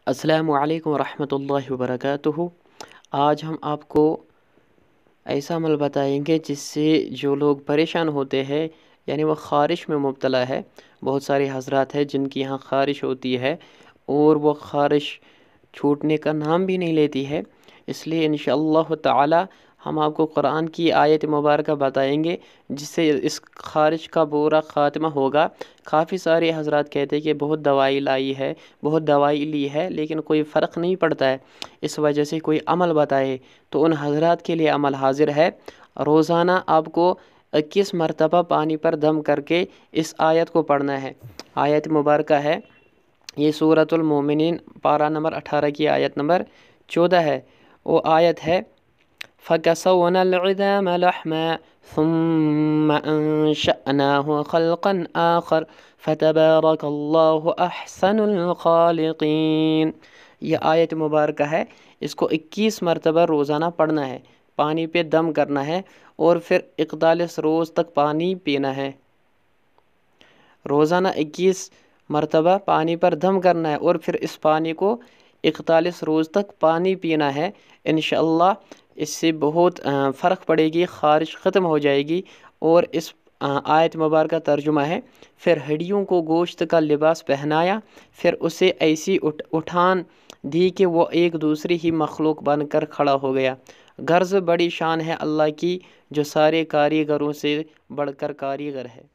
السلام علیکم ورحمۃ اللہ وبرکاتہ۔ آج ہم آپ کو ایسا عمل بتائیں گے جس سے جو لوگ پریشان ہوتے ہیں، یعنی وہ خارش میں مبتلا ہے۔ بہت سارے حضرات ہیں جن کی یہاں خارش ہوتی ہے اور وہ خارش چھوٹنے کا نام بھی نہیں لیتی ہے۔ اس لیے انشاءاللہ تعالی ہم آپ کو قرآن کی آیت مبارکہ بتائیں گے جس سے اس خارش کا برا خاتمہ ہوگا۔ کافی سارے حضرات کہتے ہیں کہ بہت دوائی لائی ہے، بہت دوائی لی ہے، لیکن کوئی فرق نہیں پڑتا ہے، اس وجہ سے کوئی عمل بتائے تو ان حضرات کے لیے عمل حاضر ہے۔ روزانہ آپ کو 21 مرتبہ پانی پر دم کر کے اس آیت کو پڑھنا ہے۔ آیت مبارکہ ہے، یہ سورۃ المومنین پارہ نمبر 18 کی آیت نمبر 14 ہے۔ وہ آیت ہے فَكَسَوْنَا الْعِظَامَ لَحْمًا ثُمَّ أَنشَأْنَاهُ خَلْقًا آخَرَ فَتَبَارَكَ اللَّهُ أَحْسَنُ الْخَالِقِينَ۔ یہ آیت مبارکہ ہے، اس کو 21 مرتبہ روزانہ پڑھنا ہے، پانی پہ دم کرنا ہے اور پھر 41 روز تک پانی پینا ہے۔ روزانہ 21 مرتبہ پانی پر دم کرنا ہے اور پھر اس پانی کو 41 روز تک پانی پینا ہے۔ انشاءاللہ اس سے بہت فرق پڑے گی، خارش ختم ہو جائے گی۔ اور اس آیت مبارکہ ترجمہ ہے، پھر ہڈیوں کو گوشت کا لباس پہنایا، پھر اسے ایسی اٹھان دی کہ وہ ایک دوسری ہی مخلوق بن کر کھڑا ہو گیا۔ غرض بڑی شان ہے اللہ کی جو سارے کاریگروں سے بڑھ کر کاریگر ہے۔